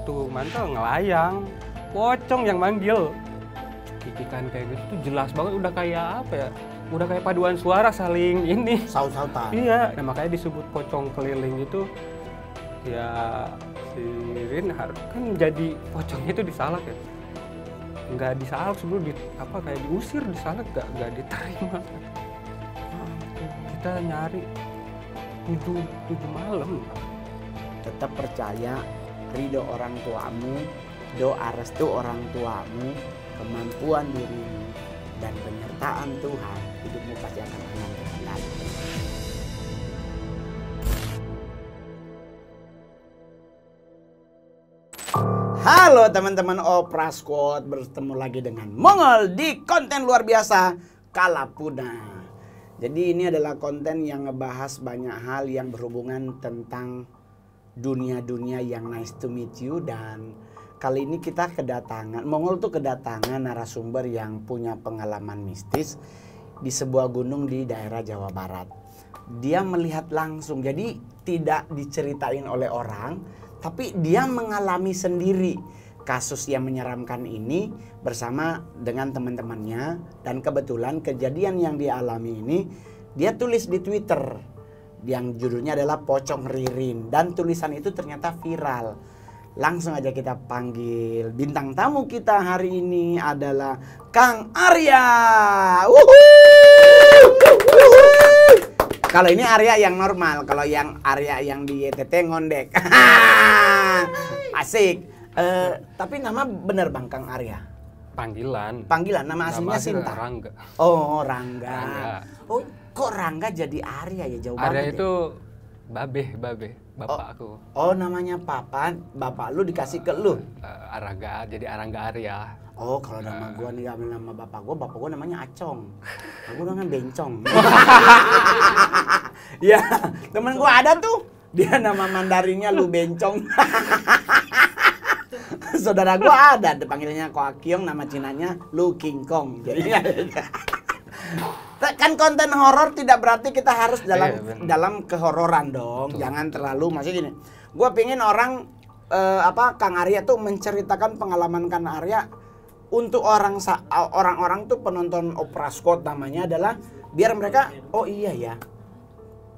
waktu mantel ngelayang, pocong yang manggil. Kikikan kayak gitu tuh jelas banget, udah kayak apa ya? Udah kayak paduan suara saling ini. Saut-sautan. Iya, nah, makanya disebut pocong keliling itu. Ya si Rinhard kan jadi pocongnya itu disalak ya. Nggak disalak sebelum kayak diusir, disalak nggak diterima. Kita nyari 7 malam. Tetap percaya ridho orang tuamu, doa restu orang tuamu, kemampuan dirimu, dan penyertaan Tuhan, hidupmu pasti akan tenang terkendali. Halo teman-teman Opera Squad, bertemu lagi dengan Mongol di konten luar biasa Kalapuna. Jadi ini adalah konten yang ngebahas banyak hal yang berhubungan tentang dunia-dunia yang nice to meet you. Dan kali ini kita kedatangan, Mongol tuh kedatangan narasumber yang punya pengalaman mistis di sebuah gunung di daerah Jawa Barat. Dia melihat langsung, jadi tidak diceritain oleh orang, tapi dia mengalami sendiri kasus yang menyeramkan ini bersama dengan teman-temannya. Dan kebetulan kejadian yang dia alami ini dia tulis di Twitter yang judulnya adalah Pocong Ririn, dan tulisan itu ternyata viral. Langsung aja kita panggil bintang tamu kita hari ini adalah Kang Arya. Kalau ini Arya yang normal, kalau yang Arya yang di YTT ngondek. Asik. Tapi nama bener Bang Kang Arya? Panggilan. Panggilan, nama aslinya Sinta? Rangga. Oh, Rangga. Rangga. Oh, kok Rangga jadi Arya ya, jauh Arya banget itu ya? bapak aku. Oh, namanya bapak lu dikasih ke lu? Arangga, jadi Arangga Arya. Oh, kalau nama gua nih ambil nama bapak gua namanya Acong. Aku namanya Bencong. Ya, temen gua ada tuh. Dia nama Mandarinnya Lu Bencong. Saudara gua ada, panggilnya Ko Akyong, nama Cinanya Lu King Kong. Jadi kan konten horor tidak berarti kita harus dalam kehororan dong. Betul. Jangan terlalu, masih gini. Gua pingin orang Kang Arya tuh menceritakan pengalaman Kang Arya untuk orang-orang tuh penonton Opera Squad namanya adalah biar mereka oh iya ya.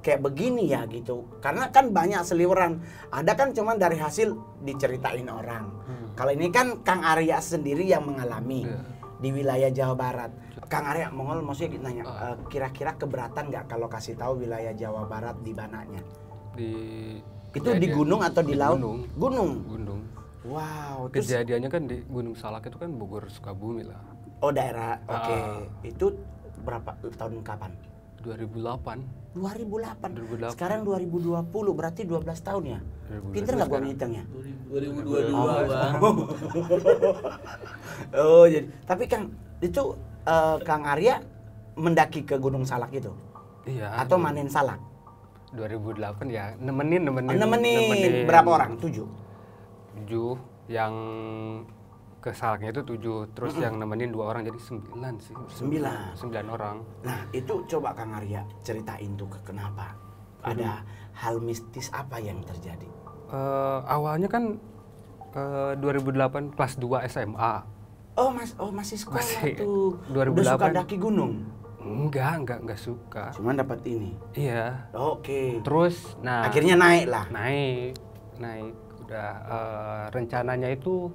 Kayak begini ya gitu. Karena kan banyak seliweran. Ada kan cuma dari hasil diceritain orang. Kalau ini kan Kang Arya sendiri yang mengalami di wilayah Jawa Barat. Kang Arya, Mongol maksudnya nanya, kira-kira keberatan nggak kalau kasih tahu wilayah Jawa Barat di mananya? Itu di gunung atau di laut? Gunung. Wow. Kejadiannya kan di Gunung Salak itu kan Bogor, Sukabumi lah. Oh, daerah. Oke. Itu berapa tahun kapan? 2008. 2008. Sekarang 2020, berarti 12 tahun ya? Pinter nggak gua ngitungnya? 2022. Oh, jadi tapi Kang, itu Kang Arya mendaki ke Gunung Salak itu? Iya. Atau manen salak? 2008 ya, nemenin. Berapa orang? 7 yang ke Salaknya itu 7, terus yang nemenin 2 orang, jadi 9 sih. 9 orang. Nah, itu coba Kang Arya ceritain tuh kenapa? Ada hal mistis apa yang terjadi? Awalnya kan 2008 kelas 2 SMA. Masih sekolah Masih, tuh. 2008. Udah suka daki gunung? Enggak suka. Cuman dapat ini. Iya. Oke. Terus, nah. Akhirnya naik lah. Naik. Udah rencananya itu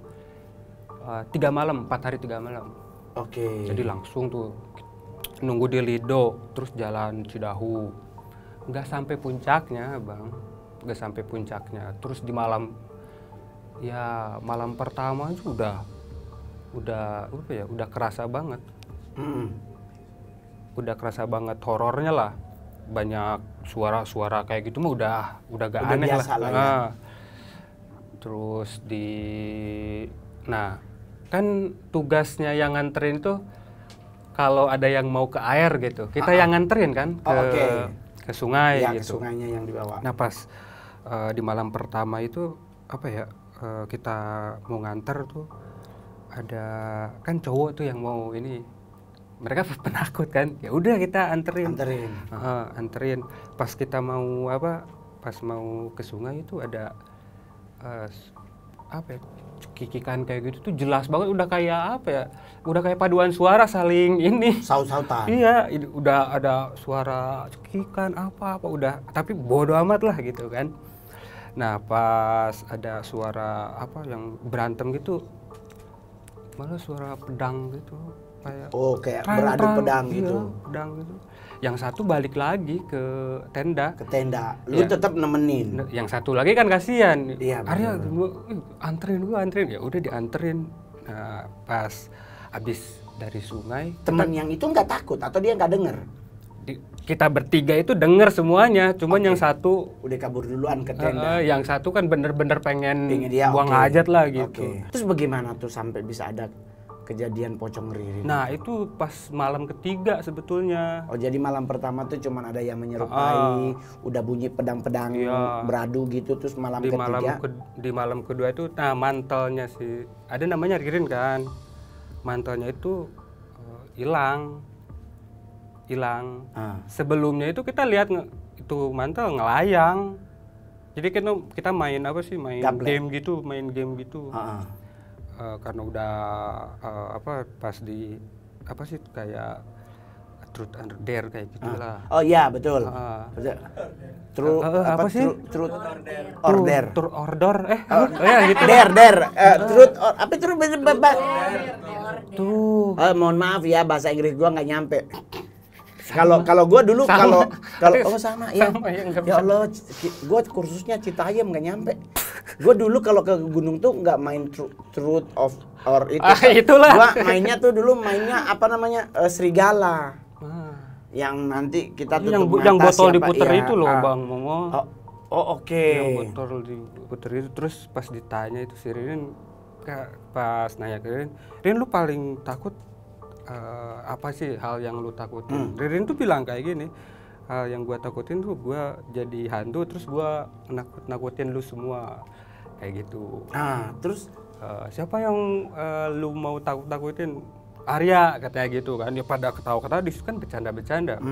3 malam, 4 hari 3 malam. Oke. Jadi langsung tuh nunggu di Lido, terus jalan Cidahu. Nggak sampai puncaknya, Bang. Nggak sampai puncaknya. Terus di malam pertama itu udah kerasa banget. Udah kerasa banget horornya lah. Banyak suara-suara kayak gitu mah udah gak aneh lah. Ya. Terus kan tugasnya yang nganterin tuh kalau ada yang mau ke air gitu, kita yang nganterin kan ke sungai ya, gitu. Ke sungainya yang dibawa. Nah pas di malam pertama itu kita mau nganter tuh ada kan cowok tuh yang mau ini, mereka penakut kan, ya udah kita anterin. Pas kita mau pas mau ke sungai itu ada apa ya, cekikikan kayak gitu tuh jelas banget, udah kayak apa ya, udah kayak paduan suara saling ini. Saut-sautan. Iya, udah ada suara cekikan apa udah, tapi bodo amat lah gitu kan. Nah pas ada suara apa yang berantem gitu, malah suara pedang gitu, kayak Oh, kayak trang, beradu trang. pedang Iya, gitu. pedang gitu. Yang satu balik lagi ke tenda. Ke tenda. Lu Iya. tetap nemenin. Yang satu lagi kan kasihan. Iya, Arya, betul. gua anterin. Ya udah dianterin. Nah, pas abis dari sungai, Temen yang itu nggak takut atau dia nggak denger? kita bertiga itu denger semuanya. Cuman Oke. yang satu, Udah kabur duluan ke tenda. yang satu kan bener-bener pengen Pengen dia, buang oke. hajat lah gitu. Oke. Terus bagaimana tuh sampai bisa ada kejadian pocong Ririn? Nah itu pas malam ketiga sebetulnya. Oh, jadi malam pertama tuh cuman ada yang menyerupai, udah bunyi pedang-pedang Iya. beradu gitu, terus malam Di ketiga di malam kedua itu, nah mantelnya si, ada namanya Ririn kan, mantelnya itu hilang. Ah. Sebelumnya itu kita lihat itu mantel ngelayang. Jadi kita main apa sih, main Gaple. game gitu. Ah, ah. Karena udah apa pas di apa sih kayak truth and dare kayak gitulah. Oh iya betul. Ah. Betul. True apa sih? Truth order. Tur order ya gitu. Dare. Truth apa itu? Tuh. Mohon maaf ya, bahasa Inggris gua nggak nyampe. Kalau gua dulu Sama. kalau oh sama ya. Sama, ya, nggak Ya bisa. Allah, gua kursusnya Citayam nggak nyampe. Gua dulu kalau ke gunung tuh nggak main truth or itu. Itulah. Gua mainnya tuh dulu mainnya apa namanya? Serigala. Ah. Yang nanti kita Yang tutup yang mata botol siapa, diputer iya. itu loh, Ah. Bang Momo. Oh oke. Yang botol diputer itu, terus pas ditanya itu si Ririn, pas nanya ke Ririn, Ririn lu paling takut apa sih hal yang lu takutin? Ririn tuh bilang kayak gini, hal yang gua takutin tuh gua jadi hantu, terus gua nakutin lu semua kayak gitu. Nah, terus Siapa yang lu mau takutin? Arya katanya gitu kan. Dia pada ketawa-ketawa, di situ kan bercanda-bercanda.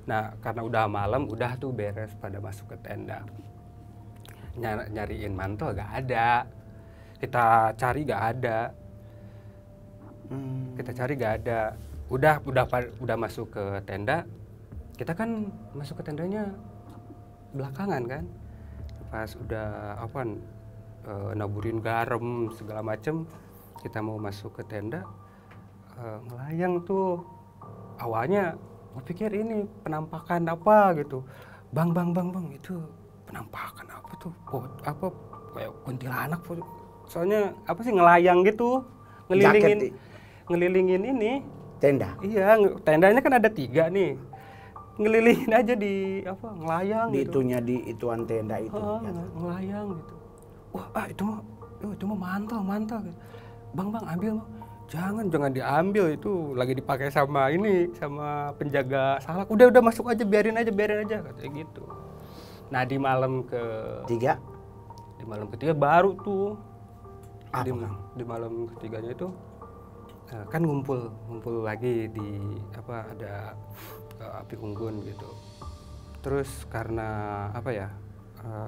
Nah karena udah malam, udah tuh beres pada masuk ke tenda. Nyariin mantel gak ada, kita cari gak ada. Udah masuk ke tenda. Kita kan masuk ke tendanya belakangan kan. Pas udah naburin garam segala macem, kita mau masuk ke tenda, ngelayang tuh. Awalnya gue pikir ini penampakan apa gitu. Bang, itu penampakan apa tuh? Apa kayak kuntilanak? Soalnya apa sih, ngelayang gitu, ngelilingin ini. tenda. Iya, tendanya kan ada 3 nih. Ngelilingin aja di ngelayang Di gitu. itunya di ituan tenda itu. Ngelayang gitu. Wah, itu mah mantel gitu. Bang, ambil. Jangan diambil, itu lagi dipakai sama penjaga salak. Udah masuk aja, biarin aja katanya gitu. Nah, di malam ketiga baru tuh. Di malam ketiganya itu kan ngumpul lagi di ada api unggun gitu. Terus karena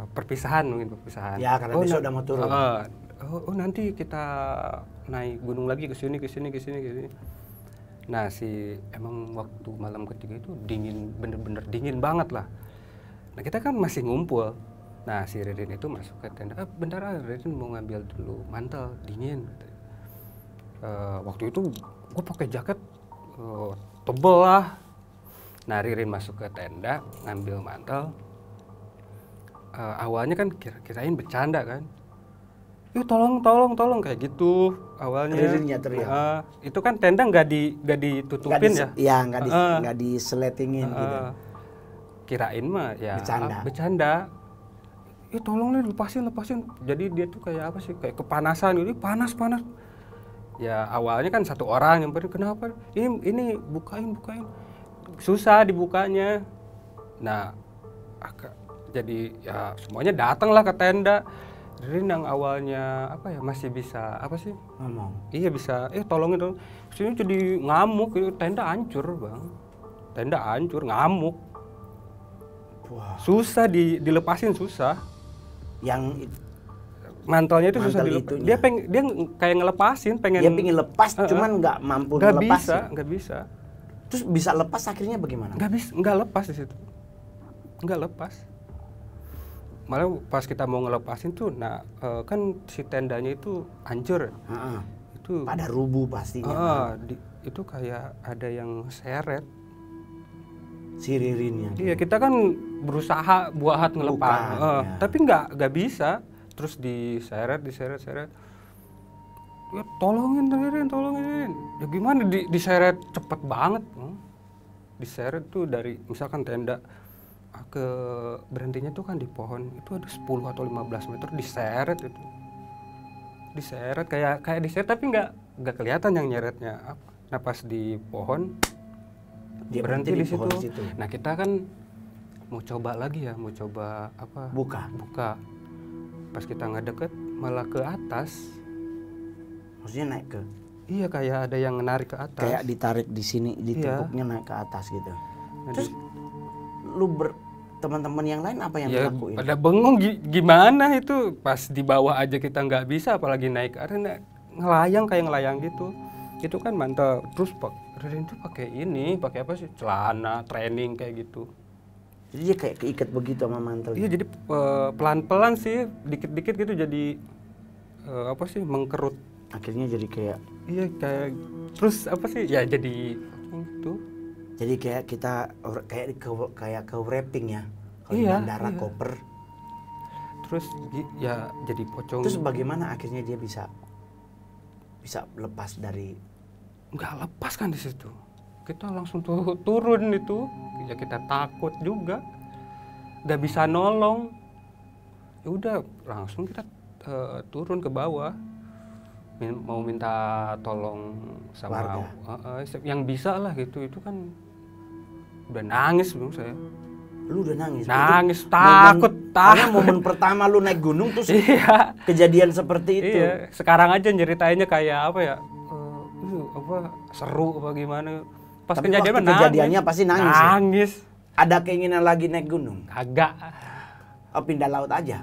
perpisahan. Ya, karena besok udah mau turun. Nanti kita naik gunung lagi ke sini. Nah, emang waktu malam ketiga itu dingin, bener-bener dingin banget lah. Nah, kita kan masih ngumpul. Nah, si Ririn itu masuk ke tenda. Bentar, Ririn mau ngambil dulu mantel, dingin. Waktu itu gue pakai jaket tebel lah. Nah, Ririn masuk ke tenda, ngambil mantel. Awalnya kan kirain bercanda kan. Tolong kayak gitu awalnya. Ririnnya teriak. Itu kan tenda nggak ditutupin ya? Iya, nggak diseletingin gitu. Kirain mah ya Bercanda. Tolong nih, lepasin. Jadi dia tuh kayak apa sih? Kayak kepanasan gitu. Panas. Ya awalnya kan satu orang yang kenapa? Ini bukain. Susah dibukanya. Nah, jadi ya semuanya datang lah ke tenda. Ririn yang awalnya masih bisa Ngomong. Iya bisa, tolongin dong. Sini jadi ngamuk, tenda hancur bang. Tenda hancur, ngamuk. Wah. Susah dilepasin, susah. Yang mantelnya itu susah Mantel dilepas. itunya. Dia kayak ngelepasin, pengen. Dia pengen lepas, cuman nggak mampu nggak ngelepas. bisa, nggak bisa. Terus bisa lepas akhirnya bagaimana? Nggak lepas di situ. Nggak lepas. Malah pas kita mau ngelepasin tuh, nah kan si tendanya itu hancur. Itu pada rubuh pastinya. Itu kayak ada yang seret. Si Ririnnya. Iya, kita kan berusaha buat ngelepas, ya. tapi nggak bisa. Terus diseret. Ya, tolongin. Ya gimana diseret cepet banget. Diseret tuh dari misalkan tenda ke berhentinya tuh kan di pohon. Itu ada 10 atau 15 meter diseret itu. Diseret kayak diseret tapi nggak kelihatan yang nyeretnya. Nah, pas di pohon dia berhenti di situ. situ. Nah, kita kan mau coba lagi ya, buka. Pas kita ngedeket malah ke atas. Maksudnya naik ke? Iya, kayak ada yang menarik ke atas. Kayak ditarik di sini, ditepuknya naik ke atas gitu. Nah, terus teman-teman yang lain apa yang dilakuin? Pada bengong gimana itu, pas di bawah aja kita nggak bisa, apalagi naik ke atas. Ngelayang gitu. Itu kan mantap. Terus Ririn tuh pakai apa sih? Celana training kayak gitu. Jadi dia kayak keikat begitu sama mantel. Iya, jadi pelan-pelan sih, dikit-dikit gitu jadi mengkerut. Akhirnya jadi kayak terus apa sih? Ya jadi itu. Jadi kayak kita kayak ke wrapping ya. Kalau di bandara koper. Terus ya jadi pocong. Terus bagaimana akhirnya dia bisa lepas dari? Nggak lepas kan di situ. Kita langsung turun itu. Ya kita takut juga. Nggak bisa nolong. Ya udah langsung kita turun ke bawah. Mau minta tolong sama yang bisa lah gitu. Itu kan udah nangis belum saya. Lu udah nangis? Nangis, takut. Karena momen pertama lu naik gunung terus kejadian seperti itu. Iya, sekarang aja nyeritainnya kayak apa ya? Seru apa gimana? Pas kejadiannya pasti nangis. Nangis. Ya? Ada keinginan lagi naik gunung? Agak. Pindah laut aja?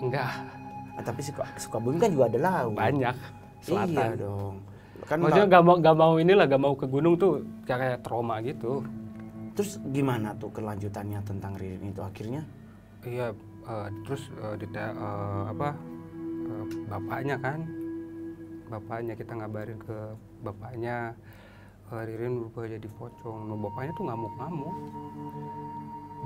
Enggak. Tapi Sukabumi kan juga ada laut. Banyak. Selatan. Iya dong. Kan maksudnya gak mau ke gunung tuh kayak trauma gitu. Terus gimana tuh kelanjutannya tentang Ririn itu akhirnya? Iya, terus bapaknya kita ngabarin ke bapaknya, Ririn berubah jadi pocong. Nah, bapaknya tuh ngamuk-ngamuk.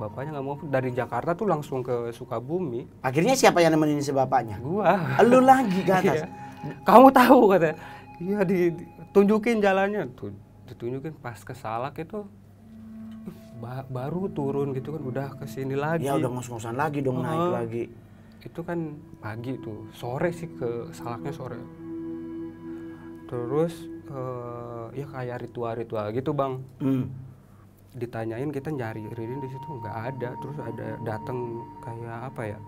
Bapaknya ngamuk dari Jakarta tuh langsung ke Sukabumi. Akhirnya siapa yang nemenin si bapaknya? Gua. Lu lagi ke atas? Iya. Kamu tahu katanya. Iya, ditunjukin jalannya. Tuh, ditunjukin pas ke Salak itu baru turun gitu kan, udah kesini lagi. Ya udah ngos-ngosan lagi dong, naik lagi. Itu kan pagi tuh, sore sih ke Salaknya sore. Terus ya kayak ritual gitu bang. Ditanyain, kita nyari Ririn di situ nggak ada. Terus ada datang kayak apa ya,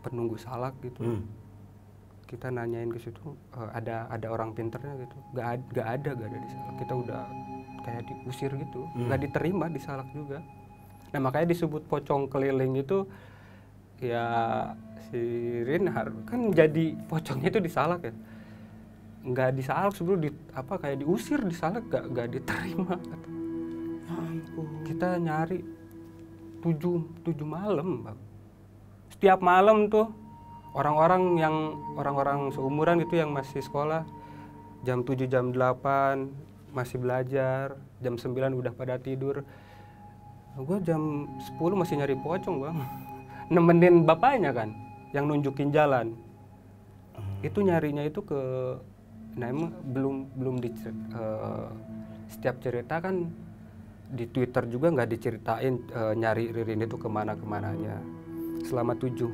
penunggu Salak gitu. Kita nanyain ke situ, ada orang pinternya gitu. Nggak ada di Salak. Kita udah kayak diusir gitu, nggak diterima di Salak juga. Nah makanya disebut pocong keliling itu ya, si Ririn kan jadi pocongnya itu di Salak ya. Nggak di Salak sebelum kayak diusir di Salak, nggak diterima. Kita nyari 7 malam bang. Setiap malam tuh orang-orang seumuran itu yang masih sekolah jam 7 jam 8 masih belajar, jam 9 udah pada tidur. Gue jam 10 masih nyari pocong bang. Nemenin bapaknya kan yang nunjukin jalan. Itu nyarinya itu ke, nah emang belum setiap cerita kan di Twitter juga nggak diceritain nyari Ririn itu kemana-kemananya. Selama 7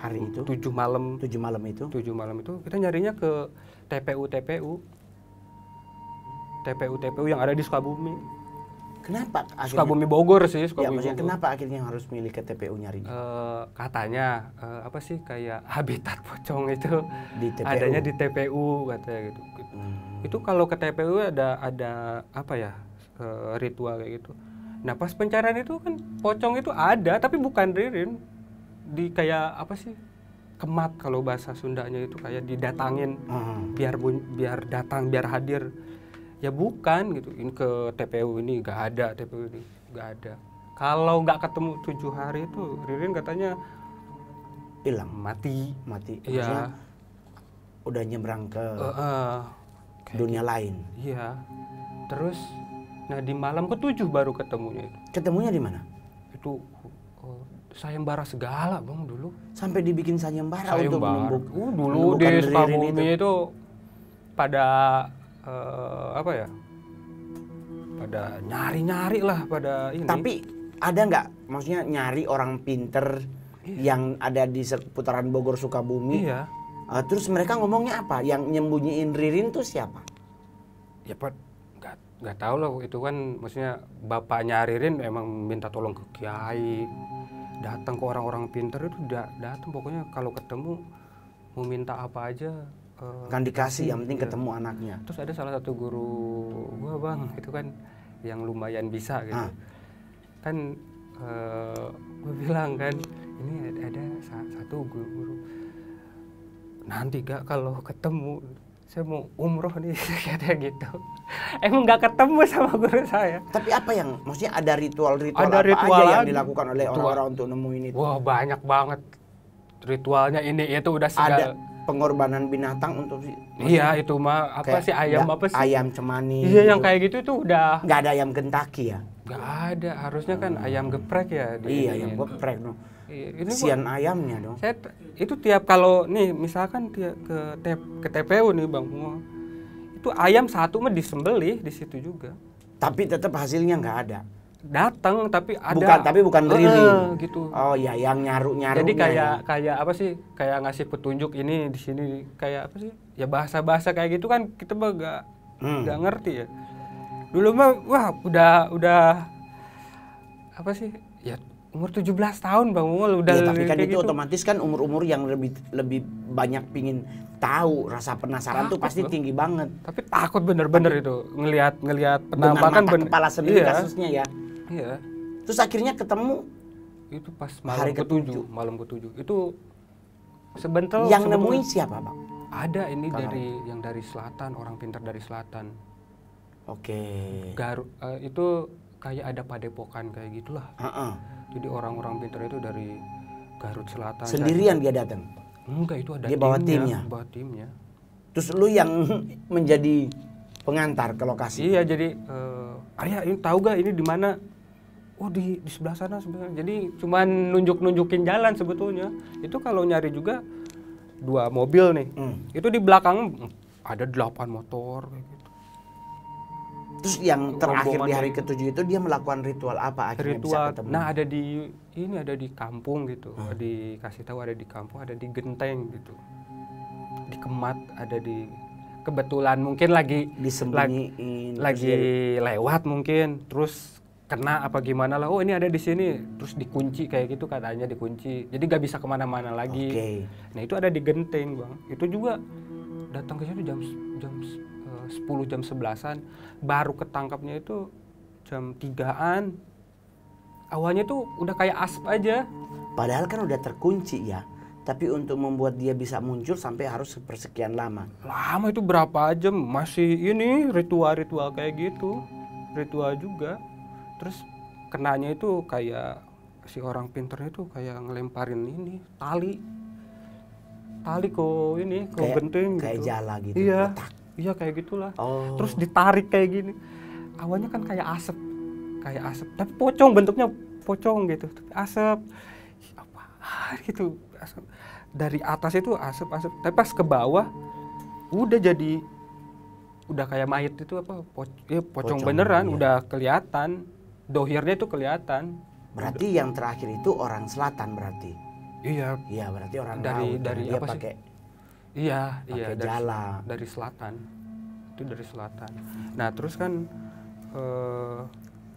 hari itu, 7 malam itu kita nyarinya ke TPU yang ada di Sukabumi. Kenapa akhirnya? Sukabumi Bogor sih, Sukabumi Bogor. Bogor. Kenapa akhirnya harus milih ke TPU nyari? Katanya kayak habitat pocong itu di TPU. Adanya di TPU katanya gitu. Itu kalau ke TPU ada ritual kayak gitu. Nah pas pencarian itu kan pocong itu ada tapi bukan Ririn. Di kayak kemat, kalau bahasa Sundanya itu kayak didatangin, biar datang, biar hadir. Ya bukan gitu, ini ke TPU ini nggak ada, TPU ini nggak ada. Kalau nggak ketemu 7 hari itu Ririn katanya hilang, mati. Maksudnya Iya. udah nyebrang ke Kayak dunia lain. Iya. Terus, nah di malam ke-7 baru ketemunya itu. Ketemunya di mana? Itu sayembara segala bang dulu. Sampai dibikin sayembara untuk Dulu di menemukan Ririn Sukabumi itu pada apa ya? Pada nyari-nyari lah pada ini. Tapi ada nggak, maksudnya nyari orang pinter yang ada di seputaran Bogor Sukabumi? Iya. Terus mereka ngomongnya apa? Yang nyembunyiin Ririn tuh siapa? Ya Pak, nggak tahu lah itu kan, maksudnya bapaknya Ririn emang minta tolong ke kiai, datang ke orang-orang pinter itu datang, pokoknya kalau ketemu mau minta apa aja Kan dikasih, yang penting iya. ketemu anaknya. Terus ada salah satu guru gua bang, itu kan yang lumayan bisa gitu. Kan gua bilang kan, ini ada satu guru, nanti gak kalau ketemu saya mau umroh nih katanya gitu. Emang nggak ketemu sama guru saya. Tapi apa yang, maksudnya ada ritual-ritual Ada apa ritual aja yang lagi. dilakukan oleh orang-orang untuk nemuin itu? Wah banyak banget ritualnya, ini itu udah segala. Ada pengorbanan binatang untuk Iya itu mah apa kayak sih, ayam apa sih? ayam cemani. Iya yang gitu. kayak gitu tuh udah Nggak ada ayam Kentucky ya? nggak ada, harusnya kan ayam geprek ya. Iya, ayam geprek dong. Ini Sian ayamnya dong. saya itu tiap kalau nih misalkan dia ke TPU nih bang, itu ayam satu mah disembelih di situ juga. Tapi tetap hasilnya nggak ada. Datang tapi ada. Bukan Ririn. Gitu. Oh ya, yang nyaru-nyarunya. Jadi kayak apa sih? Kayak ngasih petunjuk ini di sini kayak apa sih? Ya bahasa-bahasa kayak gitu kan kita mah nggak ngerti ya. Dulu mah wah udah apa sih? Ya umur 17 tahun Bang Mungol udah. Ya, tapi kan kayak itu gitu. otomatis kan umur-umur yang lebih banyak pingin tahu, rasa penasaran tuh pasti tinggi banget. Tapi takut bener-bener itu ngelihat Dengan penampakan mata kepala sendiri iya. kasusnya ya. Iya. Terus akhirnya ketemu Itu pas Hari malam ke-7. Itu sebentar yang nemuin siapa, Bang? ada ini yang dari selatan, orang pintar dari selatan. Oke. Itu kayak ada padepokan kayak gitulah. Heeh. Jadi orang-orang pintar itu dari Garut Selatan. Sendirian dia datang. Enggak, itu ada Dia bawa timnya? Bawa timnya. Terus lu yang menjadi pengantar ke lokasi. Iya, jadi Arya ini tahu gak ini di mana? Oh di sebelah sana sebenarnya. Jadi cuman nunjukin jalan sebetulnya. Itu kalau nyari juga 2 mobil nih. Itu di belakang ada 8 motor kayak gitu. Terus yang terakhir di Rombongan hari ke-7 itu dia melakukan ritual apa akhirnya bisa Ritual. ketemu? Nah, ada di kampung gitu. Dikasih tahu ada di kampung, ada di Genteng gitu. Di Kemat, ada di kebetulan mungkin lagi Disembunyiin. lagi lewat mungkin, terus kena apa gimana lah, oh ini ada di sini, terus dikunci kayak gitu katanya, dikunci, jadi gak bisa kemana-mana lagi. Nah itu ada di Genteng bang, itu juga datang ke situ jam 10 jam 11-an, baru ketangkapnya itu jam 3-an. Awalnya tuh udah kayak asap aja. Padahal kan udah terkunci ya, tapi untuk membuat dia bisa muncul sampai harus sepersekian lama. Lama itu berapa jam, masih ini ritual-ritual kayak gitu, ritual juga. Terus kenanya itu kayak si orang pinternya itu kayak ngelemparin ini tali ke genting gitu. Kayak jala gitu. Iya, letak. iya kayak gitulah. Oh. Terus ditarik kayak gini. Awalnya kan kayak asap, tapi pocong, bentuknya pocong gitu, tapi asap. Apa gitu asap. Dari atas itu asap, tapi pas ke bawah udah kayak mayat itu apa? Pocong beneran, iya. udah kelihatan. Dohirnya itu kelihatan. Berarti yang terakhir itu orang selatan berarti. Iya. Iya, berarti orang Dari laut. Dia apa sih? pakai Iya, pakai jala. dari selatan. Itu dari selatan. Nah, terus kan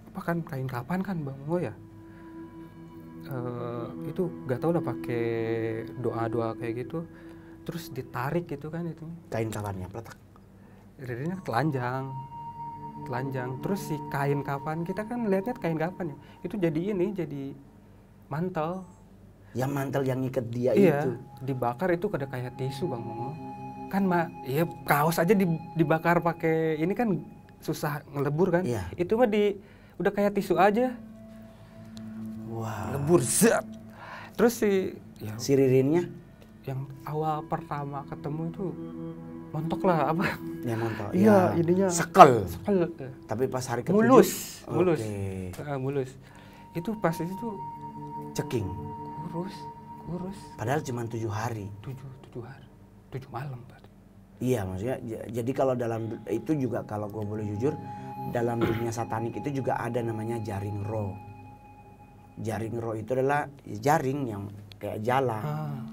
apa kan kain kapan kan Bang Mo ya? Itu gak tau lah pakai doa-doa kayak gitu. Terus ditarik gitu kan itu. Kain kafannya peletak. Ririnnya telanjang. Terus si kain kapan, kita kan melihatnya kain kapan ya, itu jadi mantel. Yang mantel yang ngikat dia iya, itu. dibakar itu ada kayak tisu Bang Mongol. Kan ya kaos aja dibakar pakai ini kan susah ngelebur kan. Iya. Itu mah udah kayak tisu aja. Wah. Lebur zat. Terus Si Ririnnya? yang awal pertama ketemu itu montok lah apa? Ya montok. Iya, Ya. ininya Sekel. sekel. Tapi pas hari ke-7 Mulus. Oke. Mulus. Itu pas itu Ceking. kurus. Padahal cuma 7 hari. 7 hari. 7 malam berarti. Iya, maksudnya jadi kalau dalam itu juga kalau gue boleh jujur, dalam dunia satanik itu juga ada namanya jaring roh. Jaring roh itu adalah jaring yang kayak jala,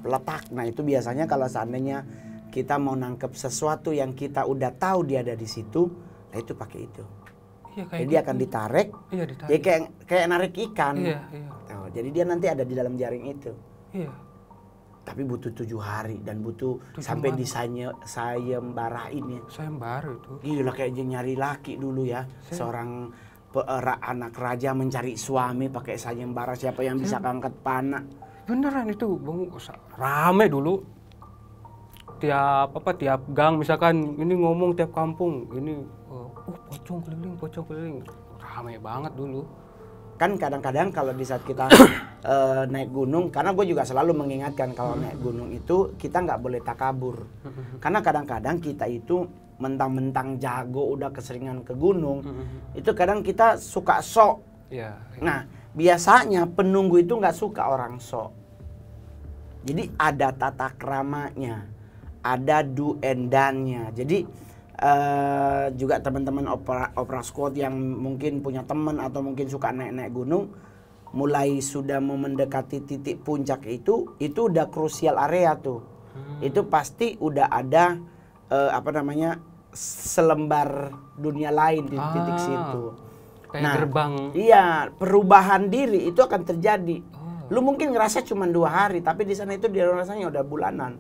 peletak. Nah itu biasanya kalau seandainya kita mau nangkep sesuatu yang kita udah tahu dia ada di situ, nah itu pakai itu. Iya, kayak Jadi dia gitu. akan ditarik, Iya, ditarik. dia kayak narik ikan. Iya. Oh, jadi dia nanti ada di dalam jaring itu. Iya. Tapi butuh 7 hari dan butuh 7 sampai malam. disayembarain ya. Sayembara itu. Gila kayak nyari laki dulu ya. Seorang anak raja mencari suami pakai sayembara, siapa yang bisa angkat panah. Beneran itu Bang, rame dulu. Tiap gang misalkan ini ngomong tiap kampung ini pocong keliling. Rame banget dulu. Kan kadang-kadang kalau di saat kita naik gunung, karena gue juga selalu mengingatkan kalau naik gunung itu kita nggak boleh takabur. Karena kadang-kadang kita itu mentang-mentang jago udah keseringan ke gunung, itu kadang kita suka sok. Iya. Nah biasanya penunggu itu nggak suka orang sok. Jadi ada tata keramanya, ada do and done-nya. Jadi juga teman-teman opera squad yang mungkin punya teman atau mungkin suka naik-naik gunung, mulai sudah mau mendekati titik puncak itu udah krusial area tuh. Itu pasti udah ada selembar dunia lain di titik situ. Kayak gerbang. Iya, perubahan diri itu akan terjadi. Lu mungkin ngerasa cuma 2 hari, tapi di sana itu dia rasanya udah bulanan.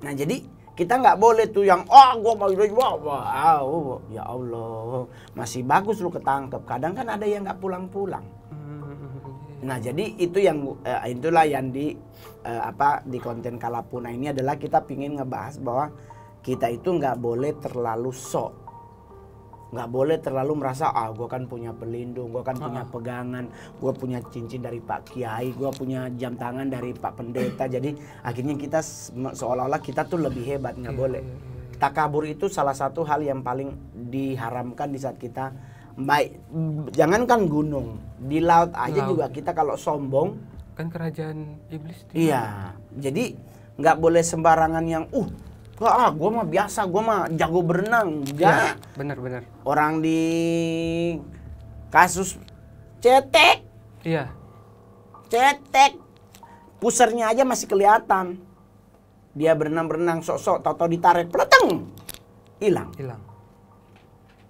Nah jadi kita nggak boleh tuh yang gua mau ya Allah masih bagus lu ketangkep. Kadang kan ada yang nggak pulang-pulang. Nah jadi itu yang itulah yang di konten Kalapuna ini adalah kita pingin ngebahas bahwa kita itu nggak boleh terlalu sok. Nggak boleh terlalu merasa gue kan punya pelindung, gue kan punya pegangan, gue punya cincin dari Pak Kiai, gue punya jam tangan dari Pak Pendeta. Jadi akhirnya kita seolah-olah kita tuh lebih hebat. Nggak boleh. Takabur itu salah satu hal yang paling diharamkan di saat kita jangankan gunung, di laut aja juga kita kalau sombong Kan kerajaan iblis. Iya, jadi nggak boleh sembarangan yang gue mah biasa, gue mah jago berenang. Enggak. Ya, benar. Orang di kasus cetek, pusernya aja masih kelihatan. Dia berenang sok-sok, tau-tau ditarik, peleteng, hilang.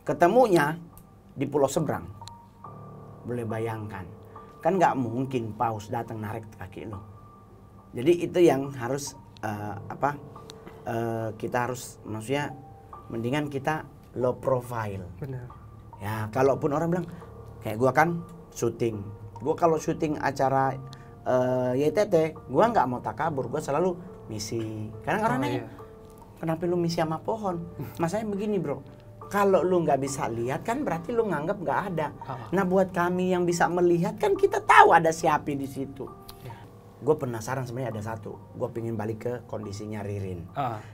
Ketemunya di pulau seberang. Boleh bayangkan, kan nggak mungkin paus datang narik kaki lo. Jadi itu yang harus kita harus, maksudnya mendingan kita low profile. Benar. Ya, kalaupun orang bilang kayak gua kan syuting. Gua kalau syuting acara YTT, gua nggak mau takabur, gua selalu misi. Karena orang nanya, kenapa lu misi sama pohon? Masanya begini, Bro. Kalau lu nggak bisa lihat kan berarti lu nganggap nggak ada. Nah, buat kami yang bisa melihat kan kita tahu ada siapa di situ. Gue penasaran sebenarnya ada satu. Gue pengen balik ke kondisinya Ririn.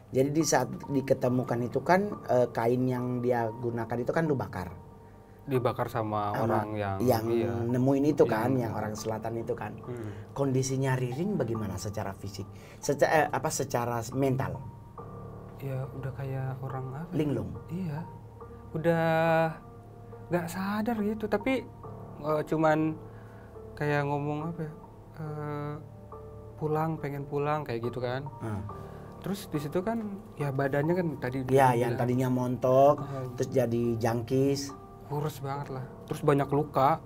Jadi di saat diketemukan itu kan kain yang dia gunakan itu kan lu bakar. Dibakar sama orang yang nemuin itu kan, yang orang selatan itu kan. Kondisinya Ririn bagaimana secara fisik? Secara mental? Ya udah kayak orang apa? Linglung. Iya. Udah nggak sadar gitu, tapi cuman kayak ngomong apa ya? Pengen pulang kayak gitu kan. Terus di situ kan ya badannya kan tadi yang tadinya montok terus jadi jangkis, kurus banget lah. Terus banyak luka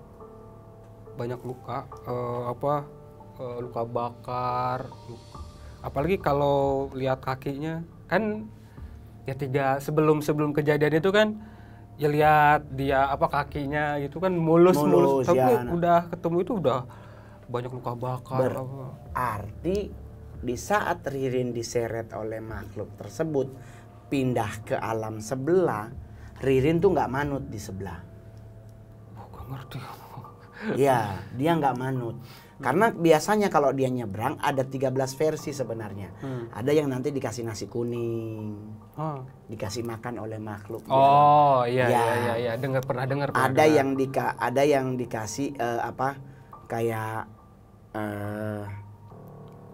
luka bakar. Apalagi kalau lihat kakinya kan ya sebelum kejadian itu kan ya lihat dia kakinya gitu kan mulus. Tapi udah ketemu itu udah banyak luka bakar. Berarti di saat Ririn diseret oleh makhluk tersebut pindah ke alam sebelah, Ririn tuh nggak manut di sebelah. Oh, gak ngerti. Ya, dia nggak manut. Karena biasanya kalau dia nyebrang ada 13 versi sebenarnya. Ada yang nanti dikasih nasi kuning, dikasih makan oleh makhluk. Oh iya Ya. iya pernah dengar. Ada yang dikasih kayak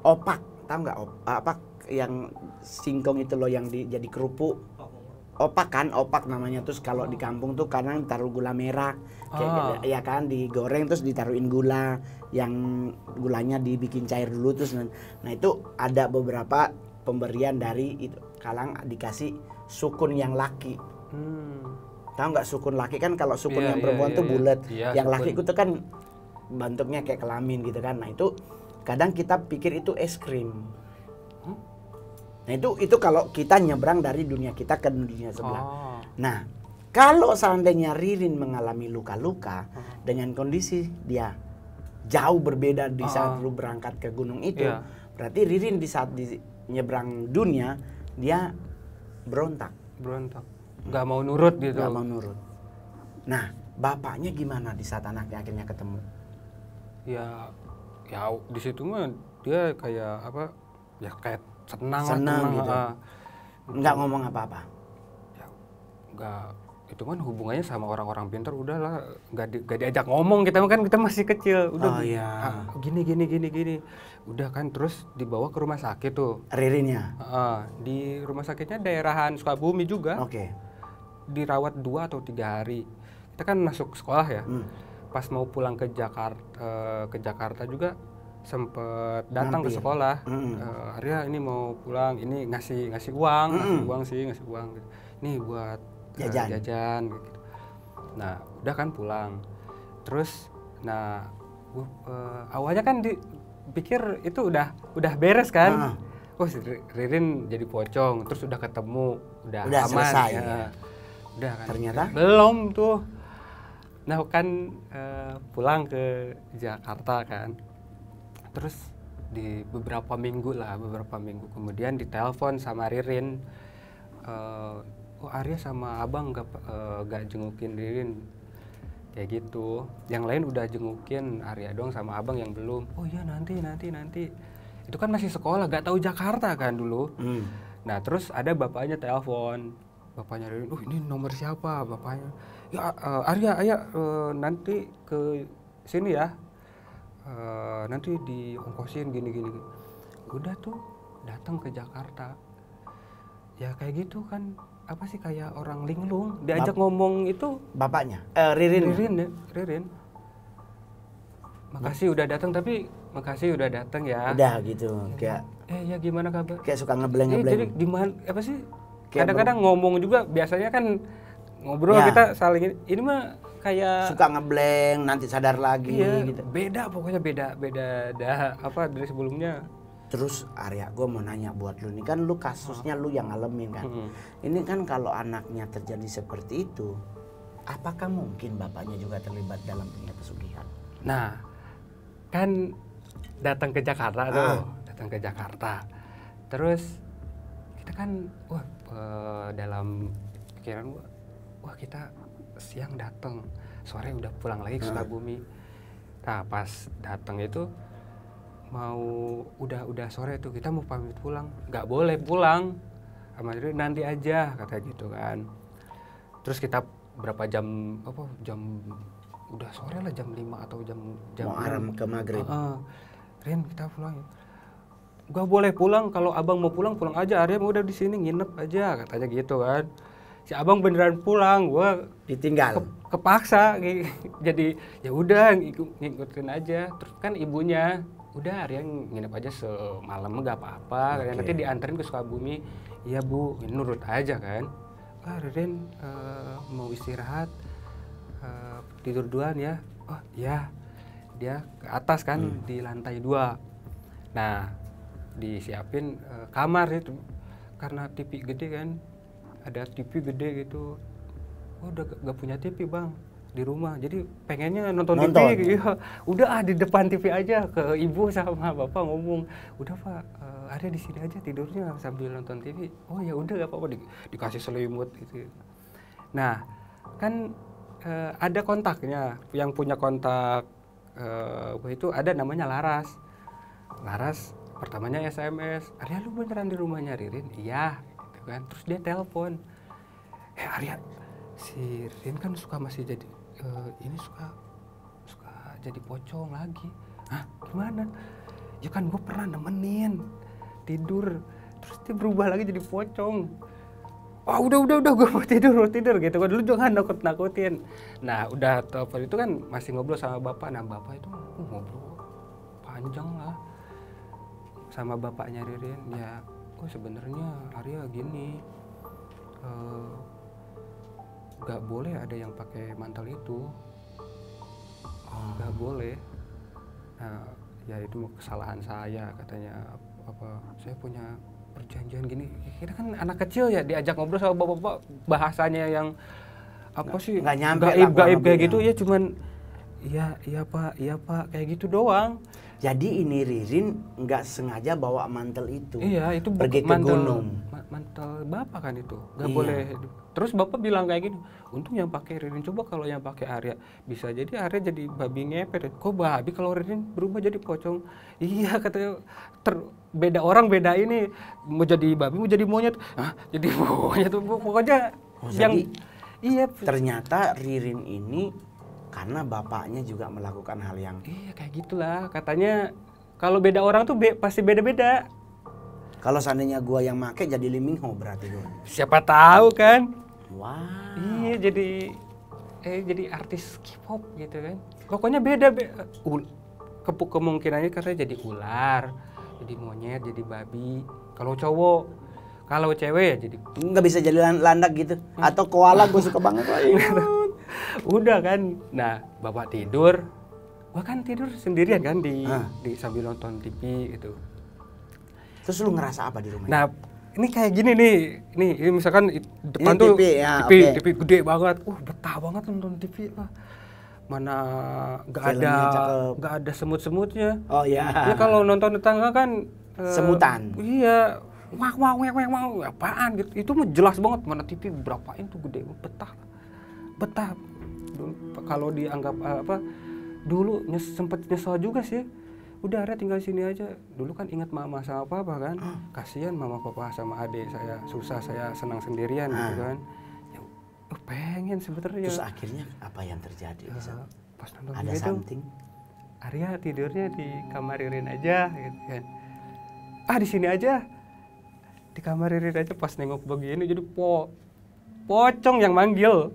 opak, tahu nggak apa yang singkong itu loh yang jadi kerupuk. Opak namanya. Terus kalau di kampung tuh kadang taruh gula merah kayak ya kan, digoreng terus ditaruhin gula, yang gulanya dibikin cair dulu terus. Nah itu ada beberapa pemberian dari itu, kalang dikasih sukun yang laki. Tahu nggak sukun laki kan? Kalau sukun yang perempuan tuh bulat, yang sukun. laki itu kan bentuknya kayak kelamin gitu kan. Nah itu kadang kita pikir itu es krim. Nah itu kalau kita nyebrang dari dunia kita ke dunia sebelah. Nah kalau seandainya Ririn mengalami luka-luka dengan kondisi dia jauh berbeda di saat lu berangkat ke gunung itu, berarti Ririn di saat nyebrang dunia dia berontak, nggak mau nurut gitu. nggak mau nurut. Nah bapaknya gimana di saat anaknya akhirnya ketemu? Ya di situ mah dia kayak apa? Ya kayak senang gitu. Nggak ngomong apa-apa. Ya, nggak, itu kan hubungannya sama orang-orang pintar udahlah, nggak diajak ngomong, kita masih kecil, udah gini udah kan. Terus dibawa ke rumah sakit tuh Ririnnya. Di rumah sakitnya daerahan Sukabumi juga. Dirawat 2 atau 3 hari. Kita kan masuk sekolah ya. Pas mau pulang ke Jakarta juga sempet datang ke sekolah. Arya ini mau pulang, ini ngasih uang, ngasih uang gitu. Nih buat jajan gitu. Nah udah kan pulang. Terus awalnya kan dipikir itu udah beres kan. Oh si Ririn jadi pocong, terus udah ketemu, udah aman, selesai ya. Udah kan. Ternyata belum tuh. Nah kan pulang ke Jakarta kan. Terus di beberapa minggu kemudian ditelepon sama Ririn, Arya sama abang gak jengukin Ririn kayak gitu. Yang lain udah jengukin, Arya doang sama abang yang belum. Oh iya nanti. Itu kan masih sekolah, gak tahu Jakarta kan dulu. Nah terus ada bapaknya telepon, bapaknya Ririn, ini nomor siapa bapaknya? Ya Arya, nanti ke sini ya. Nanti diongkosin gini. Udah tuh datang ke Jakarta. Ya kayak gitu kan, apa sih, kayak orang linglung, diajak ngomong itu bapaknya Ririn. Makasih udah datang ya. Udah gitu kayak ya gimana kabar? Kayak suka ngebleng. Jadi gimana apa sih? Kadang-kadang ngomong juga biasanya kan ngobrol kita saling ini mah kayak suka ngebleng, nanti sadar lagi gitu. Beda dari sebelumnya. Terus Arya, gue mau nanya buat lu nih, kan lu kasusnya lu yang ngalamin kan. Ini kan kalau anaknya terjadi seperti itu, apakah mungkin bapaknya juga terlibat dalam dunia pesugihan? Nah, kan datang ke Jakarta Terus kita kan dalam pikiran gua, kita siang datang, sore udah pulang lagi ke Sukabumi. Nah pas datang itu udah sore tuh, kita mau pamit pulang, nggak boleh pulang sama dia, nanti aja kata gitu kan. Terus kita berapa jam udah sore lah, jam 5 atau jam mau aram ke maghrib. Rin kita pulang ya. Gak boleh pulang, kalau abang mau pulang aja, Arya mau udah di sini nginep aja katanya gitu kan. Si abang beneran pulang, gua ditinggal. Kepaksa, jadi ya udah ngikutin aja. Terus kan ibunya, udah Arya nginep aja semalam nggak apa-apa, nanti dianterin ke Sukabumi. Iya bu, nurut aja kan. Ririn mau istirahat, tidur duluan ya. Oh iya, dia ke atas kan di lantai 2. Nah disiapin kamar itu, karena TV gede kan, ada TV gede gitu. Oh udah gak punya TV bang, di rumah. Jadi pengennya nonton Nonton. TV. Iya, udah di depan TV aja, ke ibu sama bapak ngomong, udah Pak, Arya di sini aja tidurnya sambil nonton TV. Oh ya udah gak apa-apa, dikasih selimut gitu. Nah kan ada kontaknya, yang punya kontak itu ada namanya Laras. Laras pertamanya SMS, Arya lu beneran di rumahnya Ririn? Iya gitu kan. Terus dia telepon, Arya, si Ririn kan masih jadi ini suka jadi pocong lagi. Hah, gimana? Ya kan gue pernah nemenin tidur, terus dia berubah lagi jadi pocong. Oh udah gue mau tidur gitu. Gue dulu jangan nakutin. Nah udah telepon itu kan masih ngobrol sama bapak. Nah bapak itu ngobrol panjang lah sama bapaknya Ririn. Ya, sebenarnya Arya gini, nggak boleh ada yang pakai mantel itu, nggak boleh. Nah, ya itu kesalahan saya katanya. Saya punya perjanjian gini. Kita kan anak kecil ya, diajak ngobrol sama bapak-bapak bahasanya yang nggak nyampe gaib kayak gitu ya, cuman iya pak kayak gitu doang. Jadi ini Ririn nggak sengaja bawa mantel itu. Iya, itu pergi ke gunung. Mantel bapak kan itu, nggak boleh. Terus bapak bilang kayak gini, untung yang pakai Ririn, coba kalau yang pakai Arya, bisa jadi Arya jadi babi ngepet. Kok babi kalau Ririn berubah jadi pocong? Iya katanya, beda orang beda ini, mau jadi babi mau jadi monyet, jadi monyet pokoknya yang iya. Ternyata Ririn ini karena bapaknya juga melakukan hal yang kayak gitulah katanya. Kalau beda orang tuh pasti beda-beda. Kalau seandainya gua yang make jadi Lee Min Ho berarti gua. Siapa tahu kan? Wow. Iya jadi artis K-pop gitu kan. Pokoknya beda. Kemungkinannya katanya jadi ular, jadi monyet, jadi babi. Kalau cowok, kalau cewek ya jadi nggak bisa jadi landak gitu. Atau koala gua suka banget. Udah kan. Nah, bapak tidur. Gua kan tidur sendirian kan di sambil nonton TV gitu. Terus lu ngerasa apa di rumah? Nah, ini kayak gini nih. Ini misalkan depan ini tuh TV, ya, TV gede banget. Betah banget nonton TV lah. Mana nggak ada semut-semutnya. Oh ya. Ya kalau nonton tetangga kan semutan. Iya. Wah, apaan gitu. Itu mah jelas banget, mana TV berapain tuh gede, betah. Kalau dianggap dulu sempet nyesel juga sih. Udah Arya tinggal sini aja. Dulu kan ingat mama sama papa kan. Kasihan mama papa sama adik saya susah, saya senang sendirian gitu kan. Ya, pengen sebenarnya. Terus akhirnya apa yang terjadi? Pas nonton ada itu, something. Arya tidurnya di kamar Ririn aja gitu kan. Di sini aja. Di kamar Ririn aja. Pas nengok begini jadi pocong yang manggil.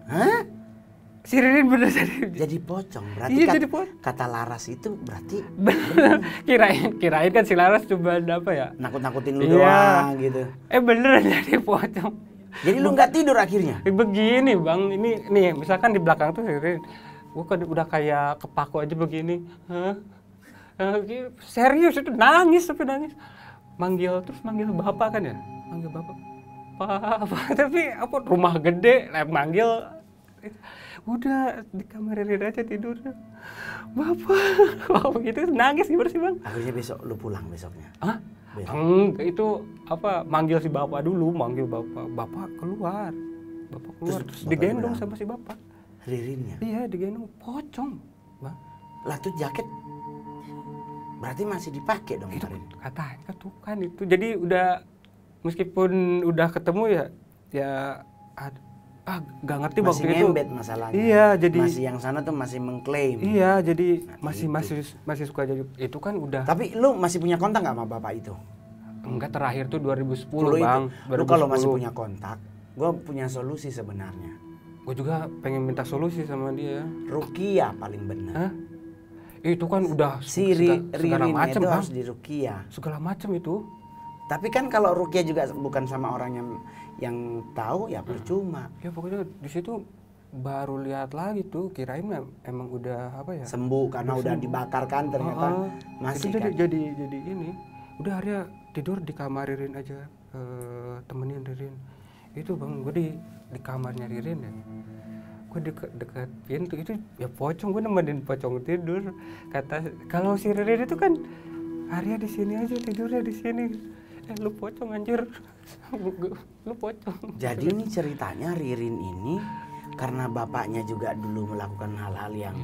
Hah? Si Ririn bener jadi pocong. Berarti iya, jadi kata Laras itu berarti kirain kan si Laras cuma apa ya? Nakut-nakutin lu doang gitu. Beneran jadi pocong. Jadi lu nggak tidur akhirnya? Begini bang, ini nih misalkan di belakang tuh si Ririn, gua kan udah kayak kepaku aja begini. Serius itu nangis. Manggil bapak kan ya? Manggil bapak. Pak, tapi rumah gede, manggil. Udah di kamar Ririn aja tidurnya. Bapak, begitu nangis gimana sih bang? Akhirnya besok lu pulang besoknya? Enggak, itu manggil si bapak dulu, bapak keluar terus digendong sama si bapak. Ririnnya? Iya digendong, pocong bang. Lah tuh jaket berarti masih dipakai dong itu kemarin? Katanya tuh kan itu, jadi udah meskipun udah ketemu ya nggak ngerti masih waktu itu. Masih ngembet masalahnya. Iya, jadi masih yang sana tuh masih mengklaim. Iya, jadi masih suka jadi itu kan udah. Tapi lu masih punya kontak nggak sama bapak itu? Enggak, terakhir tuh 2010 bang. Lu kalau masih punya kontak, gua punya solusi sebenarnya. Gue juga pengen minta solusi sama dia. Ruqyah paling benar. Hah? Itu kan udah segala macam itu bang. harus diruqyah. Segala macam itu. Tapi kan kalau ruqyah juga bukan sama orang yang tahu ya percuma. Ya pokoknya di situ baru lihat lagi tuh, kirain emang udah apa ya? Sembuh karena udah dibakar kan, ternyata masih itu kan. Jadi ini. Udah Arya tidur di kamar Ririn aja, temenin Ririn. Itu bang, gue di kamarnya Ririn ya. gue dekat pintu itu ya pocong, gue nemenin pocong tidur. Kata kalau si Ririn itu kan Arya di sini aja tidurnya di sini. Lu pocong anjir. Lu pocong. Jadi ini ceritanya Ririn ini karena bapaknya juga dulu melakukan hal-hal yang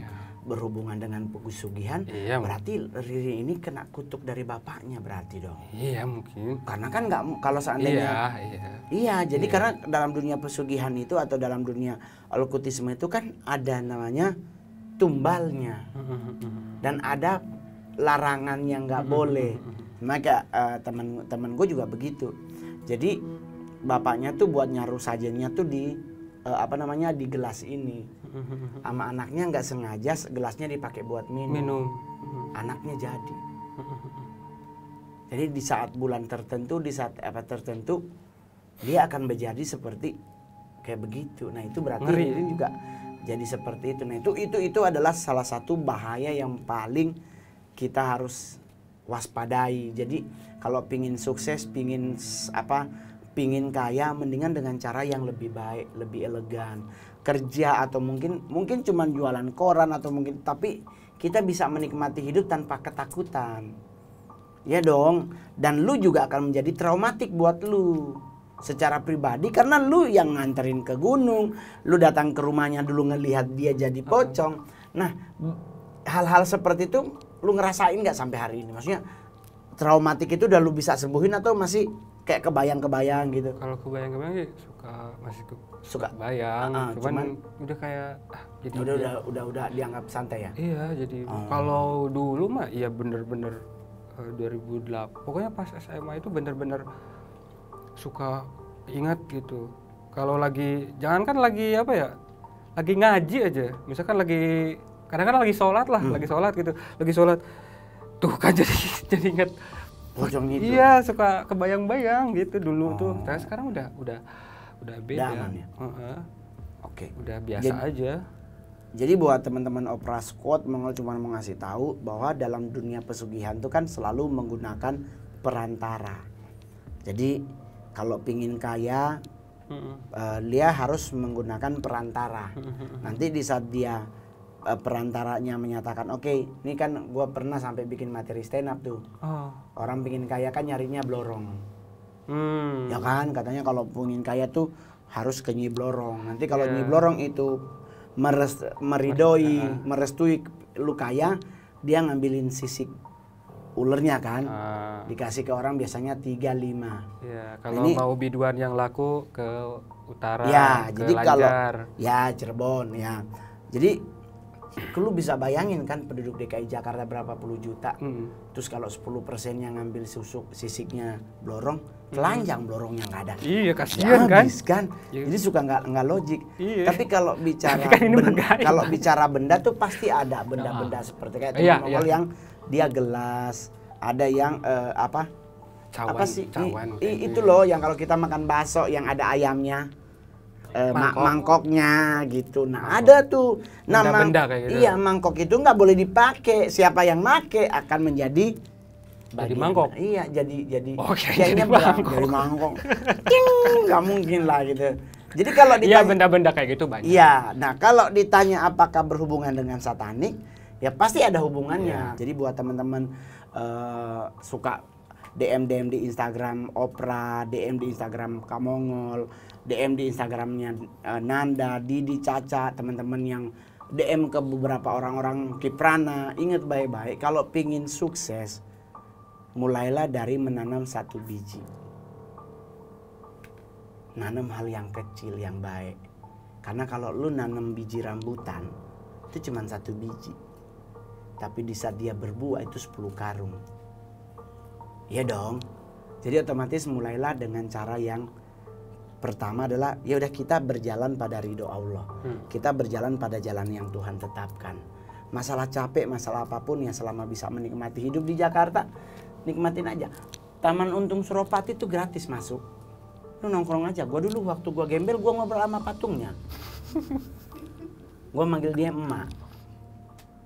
berhubungan dengan pesugihan, berarti Ririn ini kena kutuk dari bapaknya berarti dong. Iya mungkin. Karena kan nggak, kalau seandainya jadi karena dalam dunia pesugihan itu atau dalam dunia okultisme itu kan ada namanya tumbalnya dan ada larangan yang nggak boleh. Maka teman-teman gue juga begitu. Jadi bapaknya tuh buat nyaruh sajennya tuh di di gelas ini. Sama anaknya nggak sengaja gelasnya dipakai buat minum. Anaknya jadi. Jadi di saat bulan tertentu, di saat tertentu dia akan menjadi seperti kayak begitu. Nah itu berarti ini juga jadi seperti itu. Nah itu adalah salah satu bahaya yang paling kita harus waspadai. Jadi kalau pingin sukses, pingin kaya, mendingan dengan cara yang lebih baik, lebih elegan. Kerja atau mungkin cuma jualan koran atau mungkin, tapi kita bisa menikmati hidup tanpa ketakutan. Ya dong, dan lu juga akan menjadi traumatik buat lu secara pribadi karena lu yang nganterin ke gunung, lu datang ke rumahnya dulu ngelihat dia jadi pocong. Nah, hal-hal seperti itu lu ngerasain nggak sampai hari ini? Maksudnya traumatik itu udah lu bisa sembuhin atau masih kayak kebayang-kebayang gitu? Kalau kebayang-kebayang sih suka bayang, cuman udah kayak jadi udah dianggap santai ya? Iya, jadi kalau dulu mah ya bener-bener 2008. Pokoknya pas SMA itu bener-bener suka ingat gitu. Kalau lagi jangankan lagi lagi ngaji aja. Misalkan kadang-kadang lagi sholat lah, lagi sholat gitu. Lagi sholat tuh kan jadi ingat pocong itu. Iya, suka kebayang-bayang gitu dulu tuh. Tapi sekarang udah beda. Aman ya? Oke. Udah biasa aja. Jadi buat teman-teman Opera Squad, Mongol cuma mau ngasih tahu bahwa dalam dunia pesugihan itu kan selalu menggunakan perantara. Jadi kalau pingin kaya, dia harus menggunakan perantara. Nanti di saat dia perantaranya menyatakan, oke, ini kan gue pernah sampai bikin materi stand up tuh. Orang pingin kaya kan nyarinya blorong. Ya kan, katanya kalau pingin kaya tuh harus ke Nyi Blorong. Nanti kalau Nyi Blorong itu merestui lu kaya, dia ngambilin sisik ulernya kan, dikasih ke orang biasanya 3-5. Ya, kalau mau biduan yang laku ke utara, ya, ke jadi Lanjar. Cirebon ya. Jadi lu bisa bayangin kan penduduk DKI Jakarta berapa puluh juta. Terus kalau 10% yang ngambil sisiknya blorong, telanjang blorongnya nggak ada. Iya, kasihan kan. Jadi suka nggak logik. Iya. Tapi kalau bicara bicara benda tuh pasti ada benda-benda seperti kayak Mongol yang dia gelas, ada yang cawan, itu loh yang kalau kita makan bakso yang ada ayamnya. Mangkoknya gitu. Nah, ada tuh benda kayak gitu. Iya, mangkok itu nggak boleh dipakai. Siapa yang make akan menjadi mangkok. Iya, jadi kayaknya jadi mangkok. Nggak mungkin lah gitu. Jadi kalau ditanya benda-benda kayak gitu banyak. Iya, nah kalau ditanya apakah berhubungan dengan satanik, ya pasti ada hubungannya. Jadi buat teman-teman suka DM di Instagram Opera, DM di Instagram Kamongol, DM di Instagramnya Nanda, Didi, Caca, teman-teman yang DM ke beberapa orang-orang Kiprana, ingat baik-baik kalau pingin sukses, mulailah dari menanam satu biji. Nanam hal yang kecil yang baik. Karena kalau lu nanam biji rambutan, itu cuma satu biji. Tapi di saat dia berbuah itu 10 karung. Iya dong. Jadi otomatis mulailah dengan cara yang pertama adalah ya udah kita berjalan pada ridho Allah. Kita berjalan pada jalan yang Tuhan tetapkan. Masalah capek, masalah apapun yang selama bisa menikmati hidup di Jakarta, nikmatin aja. Taman Untung Suropati itu gratis masuk. Lu nongkrong aja. Gua dulu waktu gua gembel gua ngobrol sama patungnya. Gua manggil dia emak.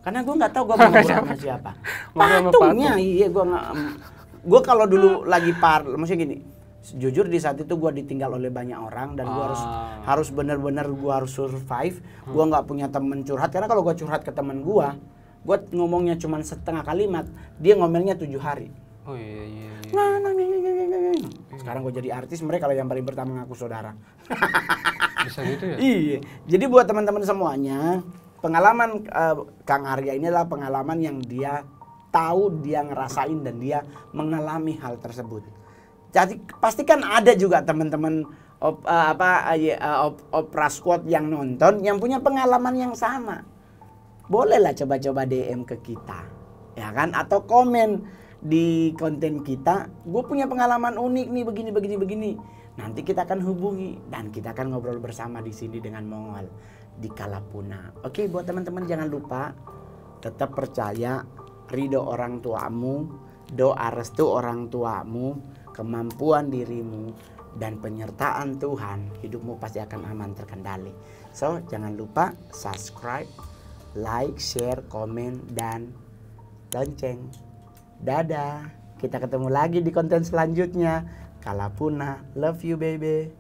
Karena gua nggak tahu gua mau ngobrol sama siapa. Patungnya, iya gua kalau dulu lagi maksudnya gini, Jujur di saat itu gue ditinggal oleh banyak orang dan gue harus benar-benar gue harus survive. Gue nggak punya temen curhat, karena kalau gue curhat ke temen gue ngomongnya cuma setengah kalimat, dia ngomelnya 7 hari. Oh iya iya. Sekarang gue jadi artis, mereka lah yang paling pertama ngaku saudara. Bisa gitu ya? Iya. Jadi buat teman-teman semuanya, pengalaman Kang Arya ini adalah pengalaman yang dia tahu, dia ngerasain dan dia mengalami hal tersebut. Jadi pastikan ada juga teman-teman Opera Squad yang nonton yang punya pengalaman yang sama. Bolehlah coba-coba DM ke kita, ya kan? Atau komen di konten kita, gue punya pengalaman unik nih begini. Nanti kita akan hubungi dan kita akan ngobrol bersama di sini dengan Mongol di Kalapuna. Oke, buat teman-teman jangan lupa tetap percaya ridho orang tuamu, doa restu orang tuamu, kemampuan dirimu dan penyertaan Tuhan, hidupmu pasti akan aman terkendali. So, jangan lupa subscribe, like, share, komen, dan lonceng. Dadah, kita ketemu lagi di konten selanjutnya. Kalapuna, love you baby.